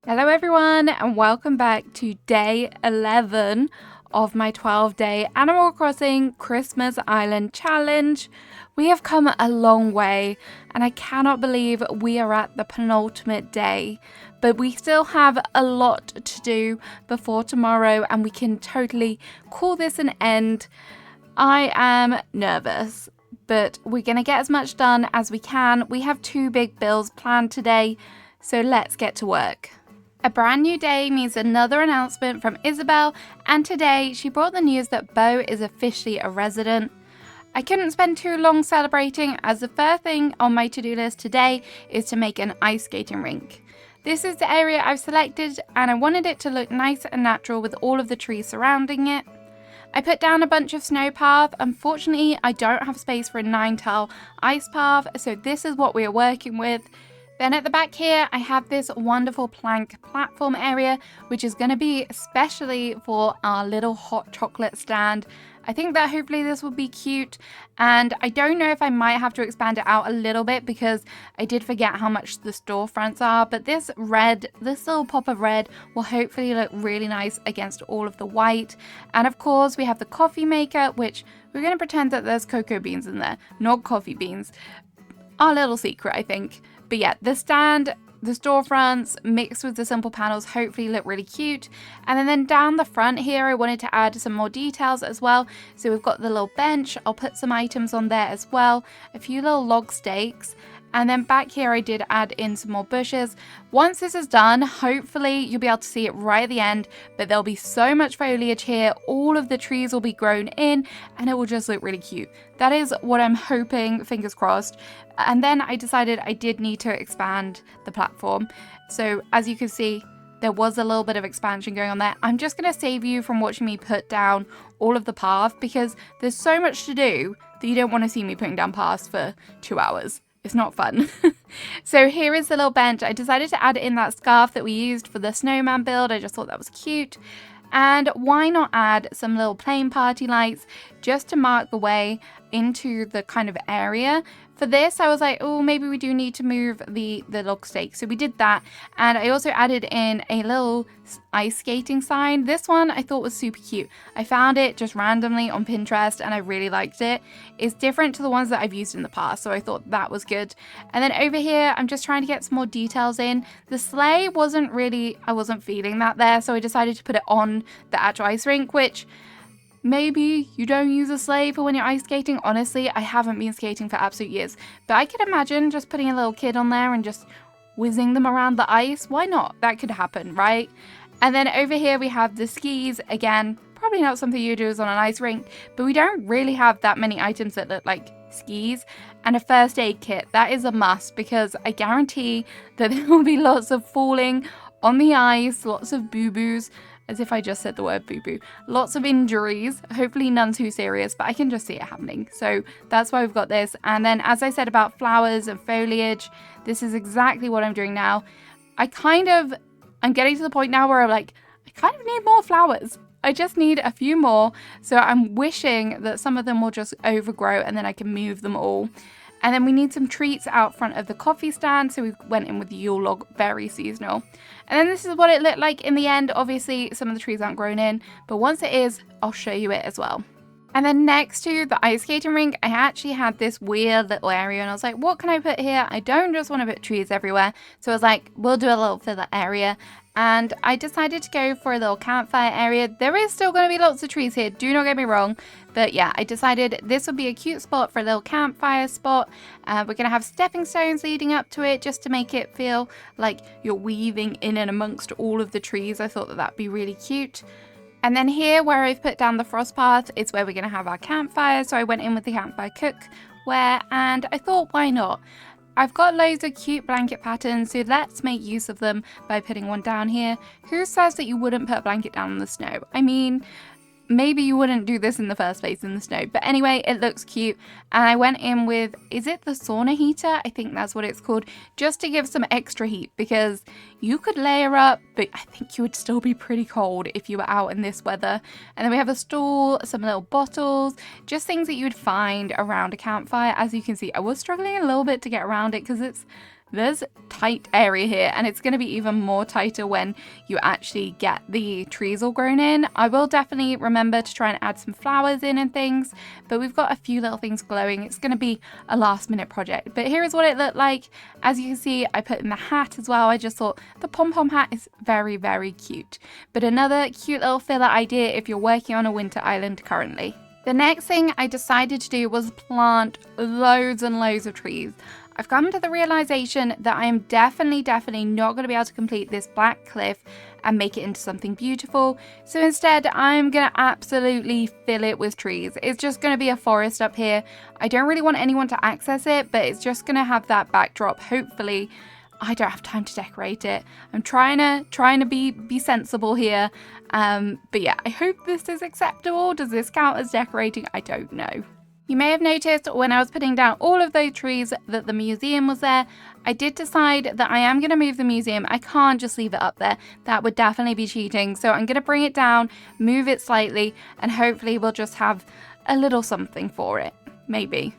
Hello everyone and welcome back to day 11 of my 12-day Animal Crossing Christmas Island challenge. We have come a long way and I cannot believe we are at the penultimate day, but we still have a lot to do before tomorrow and we can totally call this an end. I am nervous, but we're going to get as much done as we can. We have 2 big bills planned today, so let's get to work. A brand new day means another announcement from Isabel, and today she brought the news that Bo is officially a resident. I couldn't spend too long celebrating, as the first thing on my to-do list today is to make an ice skating rink. This is the area I've selected and I wanted it to look nice and natural with all of the trees surrounding it. I put down a bunch of snow path. Unfortunately, I don't have space for a 9-tile ice path, so this is what we are working with. Then at the back here, I have this wonderful plank platform area, which is going to be especially for our little hot chocolate stand. I think that hopefully this will be cute, and I don't know if I might have to expand it out a little bit because I did forget how much the storefronts are, but this little pop of red will hopefully look really nice against all of the white. And of course, we have the coffee maker, which we're going to pretend that there's cocoa beans in there, not coffee beans. Our little secret, I think. But yeah, the stand, the storefronts mixed with the simple panels hopefully look really cute. And then down the front here, I wanted to add some more details as well. So we've got the little bench. I'll put some items on there as well. A few little log stakes. And then back here, I did add in some more bushes. Once this is done, hopefully you'll be able to see it right at the end, but there'll be so much foliage here. All of the trees will be grown in and it will just look really cute. That is what I'm hoping, fingers crossed. And then I decided I did need to expand the platform. So as you can see, there was a little bit of expansion going on there. I'm just going to save you from watching me put down all of the path because there's so much to do that you don't want to see me putting down paths for 2 hours. It's not fun. So here is the little bench. I decided to add in that scarf that we used for the snowman build. I just thought that was cute. And why not add some little plain party lights just to mark the way into the kind of area. For this, I was like, oh, maybe we do need to move the log stake. So we did that. And I also added in a little ice skating sign. This one I thought was super cute. I found it just randomly on Pinterest and I really liked it. It's different to the ones that I've used in the past, so I thought that was good. And then over here, I'm just trying to get some more details in. The sleigh I wasn't feeling that there, so I decided to put it on the actual ice rink, which maybe you don't use a sleigh for when you're ice skating. Honestly, I haven't been skating for absolute years, but I could imagine just putting a little kid on there and just whizzing them around the ice. Why not? That could happen, right? And then over here we have the skis. Again, probably not something you do on an ice rink, but we don't really have that many items that look like skis. And a first aid kit, that is a must because I guarantee that there will be lots of falling on the ice, lots of boo-boos. As if I just said the word boo-boo. Lots of injuries, hopefully none too serious, but I can just see it happening. So that's why we've got this. And then as I said about flowers and foliage, this is exactly what I'm doing now. I'm getting to the point now where I kind of need more flowers. I just need a few more. So I'm wishing that some of them will just overgrow and then I can move them all. And then we need some treats out front of the coffee stand. So we went in with the Yule log, very seasonal. And then this is what it looked like in the end. Obviously, some of the trees aren't grown in, but once it is, I'll show you it as well. And then next to the ice skating rink, I actually had this weird little area and I was like, what can I put here? I don't just want to put trees everywhere. So I was like, we'll do a little filler area. And I decided to go for a little campfire area. There is still going to be lots of trees here, do not get me wrong. But yeah, I decided this would be a cute spot for a little campfire spot. We're going to have stepping stones leading up to it just to make it feel like you're weaving in and amongst all of the trees. I thought that that'd be really cute. And then here where I've put down the frost path is where we're going to have our campfire. So I went in with the campfire cookware and I thought, why not? I've got loads of cute blanket patterns, so let's make use of them by putting one down here. Who says that you wouldn't put a blanket down in the snow? I mean, maybe you wouldn't do this in the first place in the snow, but anyway, it looks cute. And I went in with, is it the sauna heater? I think that's what it's called, just to give some extra heat because you could layer up, but I think you would still be pretty cold if you were out in this weather. And then we have a stool, some little bottles, just things that you would find around a campfire. As you can see, I was struggling a little bit to get around it because it's there's tight area here, and it's going to be even more tighter when you actually get the trees all grown in. I will definitely remember to try and add some flowers in and things, but we've got a few little things glowing. It's going to be a last minute project, but here is what it looked like. As you can see, I put in the hat as well. I just thought the pom-pom hat is very, very cute, but another cute little filler idea if you're working on a winter island currently. The next thing I decided to do was plant loads and loads of trees. I've come to the realization that I am definitely not going to be able to complete this black cliff and make it into something beautiful. So instead, I'm going to absolutely fill it with trees. It's just going to be a forest up here. I don't really want anyone to access it, but it's just going to have that backdrop. Hopefully, I don't have time to decorate it. I'm trying to be sensible here. But yeah, I hope this is acceptable. Does this count as decorating? I don't know. You may have noticed when I was putting down all of those trees that the museum was there. I did decide that I am going to move the museum. I can't just leave it up there. That would definitely be cheating. So I'm going to bring it down, move it slightly, and hopefully we'll just have a little something for it. Maybe.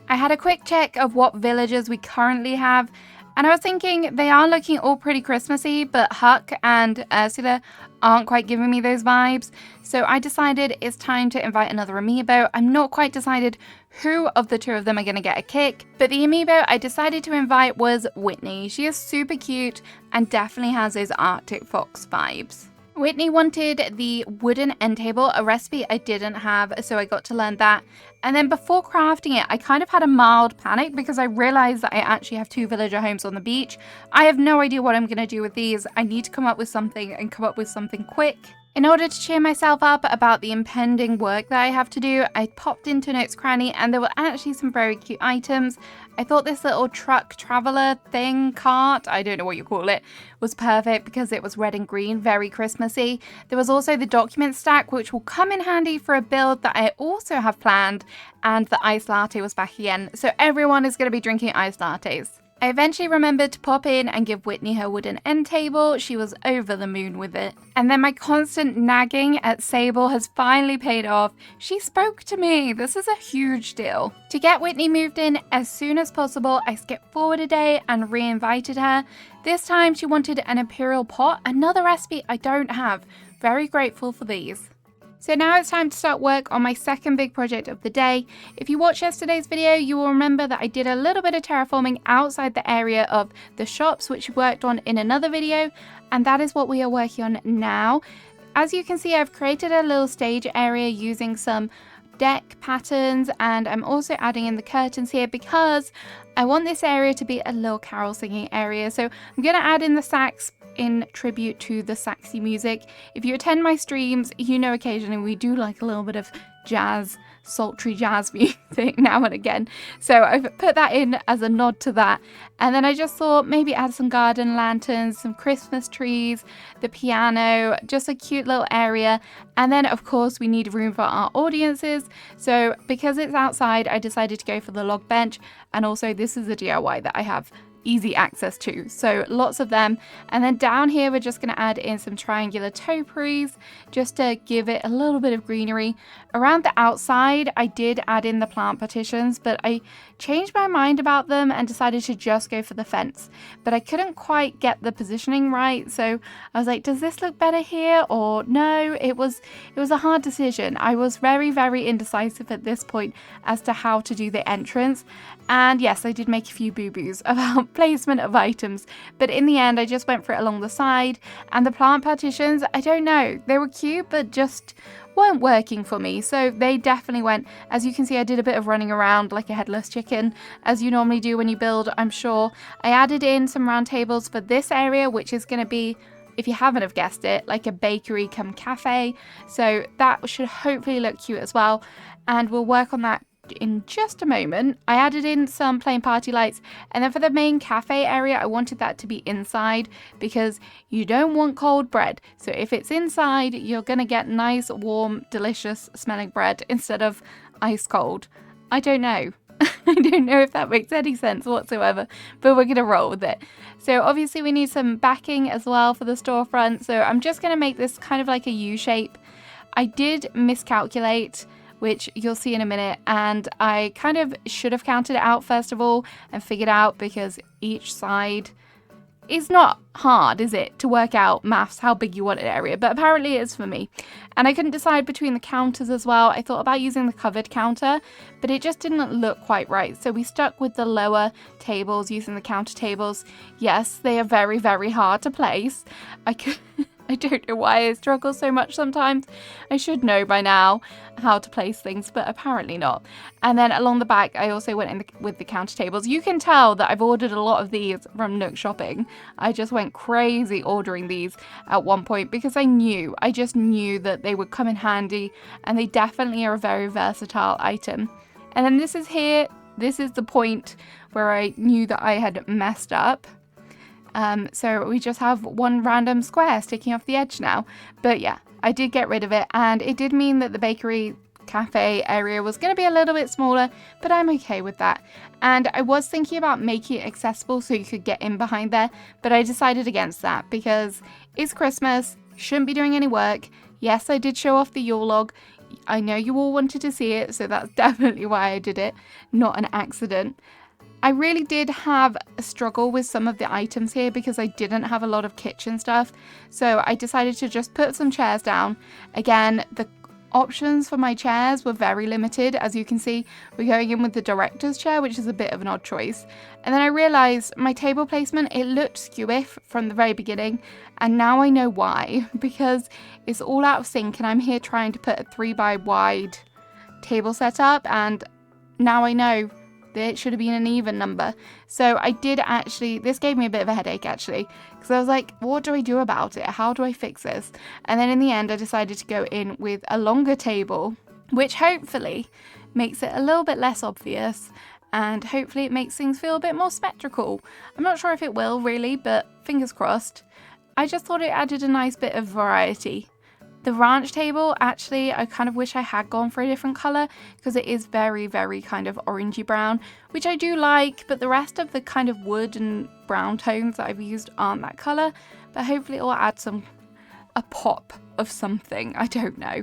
I had a quick check of what villagers we currently have, and I was thinking they are looking all pretty Christmassy, but Huck and Ursula aren't quite giving me those vibes. So I decided it's time to invite another amiibo. I'm not quite decided who of the two of them are going to get a kick, but the amiibo I decided to invite was Whitney. She is super cute and definitely has those Arctic Fox vibes. Whitney wanted the wooden end table, a recipe I didn't have, so I got to learn that. And then before crafting it, I kind of had a mild panic because I realized that I actually have 2 villager homes on the beach. I have no idea what I'm going to do with these. I need to come up with something and come up with something quick. In order to cheer myself up about the impending work that I have to do, I popped into Nook's Cranny and there were actually some very cute items. I thought this little truck traveler thing, cart, I don't know what you call it, was perfect because it was red and green, very Christmassy. There was also the document stack, which will come in handy for a build that I also have planned, and the iced latte was back again, so everyone is going to be drinking iced lattes. I eventually remembered to pop in and give Whitney her wooden end table. She was over the moon with it. And then my constant nagging at Sable has finally paid off. She spoke to me. This is a huge deal. To get Whitney moved in as soon as possible, I skipped forward a day and re-invited her. This time she wanted an imperial pot, another recipe I don't have. Very grateful for these. So now it's time to start work on my second big project of the day. If you watched yesterday's video, you will remember that I did a little bit of terraforming outside the area of the shops, which we worked on in another video, and that is what we are working on now. As you can see, I've created a little stage area using some deck patterns, and I'm also adding in the curtains here because I want this area to be a little carol singing area. So I'm going to add in the sax in tribute to the Saxy music. If you attend my streams, you know occasionally we do like a little bit of jazz, sultry jazz music now and again. So I've put that in as a nod to that. And then I just thought maybe add some garden lanterns, some Christmas trees, the piano, just a cute little area. And then of course we need room for our audiences. So because it's outside, I decided to go for the log bench. And also this is a DIY that I have easy access to, so lots of them. And then down here we're just going to add in some triangular topiaries just to give it a little bit of greenery. Around the outside I did add in the plant partitions, but I changed my mind about them and decided to just go for the fence, but I couldn't quite get the positioning right. So I was like, does this look better here or no? It was a hard decision. I was very indecisive at this point as to how to do the entrance. And yes, I did make a few boo-boos about placement of items, but in the end I just went for it along the side. And the plant partitions, I don't know, they were cute but just weren't working for me, so they definitely went. As you can see, I did a bit of running around like a headless chicken, as you normally do when you build, I'm sure. I added in some round tables for this area, which is going to be, if you haven't have guessed it, like a bakery come cafe, so that should hopefully look cute as well, and we'll work on that in just a moment. I added in some plain party lights, and then for the main cafe area I wanted that to be inside because you don't want cold bread, so if it's inside you're gonna get nice warm delicious smelling bread instead of ice cold. I don't know I don't know if that makes any sense whatsoever, but we're gonna roll with it. So obviously we need some backing as well for the storefront, so I'm just gonna make this kind of like a U shape. I did miscalculate which you'll see in a minute. And I kind of should have counted it out first of all and figured out, because each side is not hard, is it, to work out maths how big you want an area, but apparently it is for me. And I couldn't decide between the counters as well. I thought about using the covered counter, but it just didn't look quite right. So we stuck with the lower tables, using the counter tables. Yes, they are very, very hard to place. I don't know why I struggle so much sometimes. I should know by now how to place things, but apparently not. And then along the back, I also went in with the counter tables. You can tell that I've ordered a lot of these from Nook Shopping. I just went crazy ordering these at one point because I just knew that they would come in handy, and they definitely are a very versatile item. And then this is the point where I knew that I had messed up. So we just have one random square sticking off the edge now. But yeah, I did get rid of it, and it did mean that the bakery cafe area was going to be a little bit smaller, but I'm okay with that. And I was thinking about making it accessible so you could get in behind there, but I decided against that because it's Christmas, shouldn't be doing any work. Yes, I did show off the Yule log. I know you all wanted to see it, so that's definitely why I did it, not an accident. I really did have a struggle with some of the items here because I didn't have a lot of kitchen stuff. So I decided to just put some chairs down. Again, the options for my chairs were very limited. As you can see, we're going in with the director's chair, which is a bit of an odd choice. And then I realized my table placement, it looked skewy from the very beginning. And now I know why, because it's all out of sync, and I'm here trying to put a 3x wide table setup, and now I know it should have been an even number. So I did actually, this gave me a bit of a headache actually, because I was like, what do I do about it? How do I fix this? And then in the end, I decided to go in with a longer table, which hopefully makes it a little bit less obvious, and hopefully it makes things feel a bit more symmetrical. I'm not sure if it will really, but fingers crossed. I just thought it added a nice bit of variety. The ranch table, actually, I kind of wish I had gone for a different colour, because it is very, very kind of orangey brown, which I do like, but the rest of the kind of wood and brown tones that I've used aren't that colour, but hopefully it will add a pop of something, I don't know.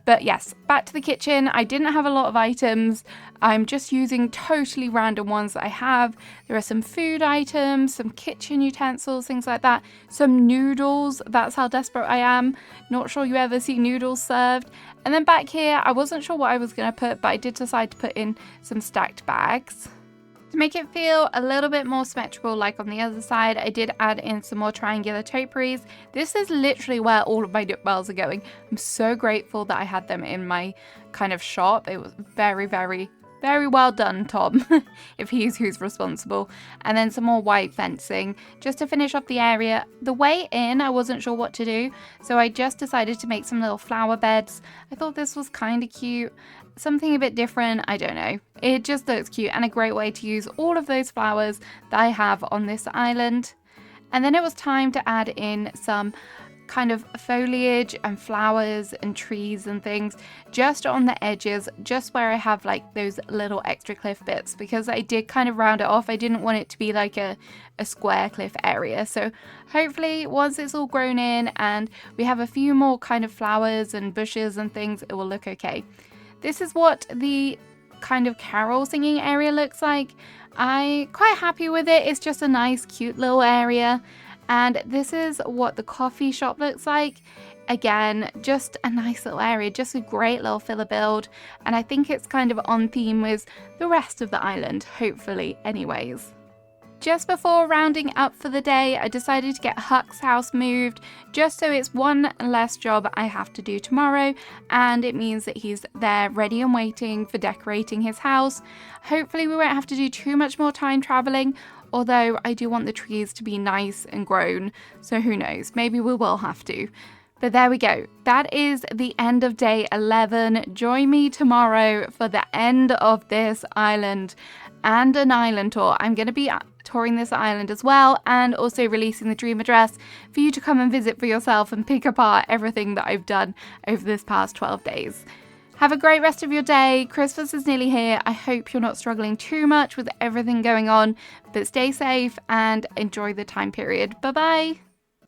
But yes, back to the kitchen. I didn't have a lot of items. I'm just using totally random ones that I have. There are some food items, some kitchen utensils, things like that. Some noodles, that's how desperate I am. Not sure you ever see noodles served. And then back here, I wasn't sure what I was going to put, but I did decide to put in some stacked bags. To make it feel a little bit more symmetrical, like on the other side, I did add in some more triangular topiaries. This is literally where all of my dip bells are going. I'm so grateful that I had them in my kind of shop. It was very, very, very well done, Tom, if he's who's responsible. And then some more white fencing just to finish off the area. The way in, I wasn't sure what to do, so I just decided to make some little flower beds. I thought this was kind of cute. Something a bit different, I don't know. It just looks cute, and a great way to use all of those flowers that I have on this island. And then it was time to add in some kind of foliage and flowers and trees and things just on the edges, just where I have like those little extra cliff bits, because I did kind of round it off. I didn't want it to be like a square cliff area. So hopefully once it's all grown in and we have a few more kind of flowers and bushes and things, it will look okay. This is what the kind of carol singing area looks like. I'm quite happy with it. It's just a nice, cute little area. And this is what the coffee shop looks like. Again, just a nice little area, just a great little filler build. And I think it's kind of on theme with the rest of the island, hopefully anyways. Just before rounding up for the day, I decided to get Huck's house moved, just so it's one less job I have to do tomorrow, and it means that he's there ready and waiting for decorating his house. Hopefully we won't have to do too much more time traveling, although I do want the trees to be nice and grown, so who knows, maybe we will have to. But there we go. That is the end of day 11. Join me tomorrow for the end of this island and an island tour. I'm going to be touring this island as well, and also releasing the dream address for you to come and visit for yourself and pick apart everything that I've done over this past 12 days. Have a great rest of your day. Christmas is nearly here. I hope you're not struggling too much with everything going on, but stay safe and enjoy the time period. Bye bye.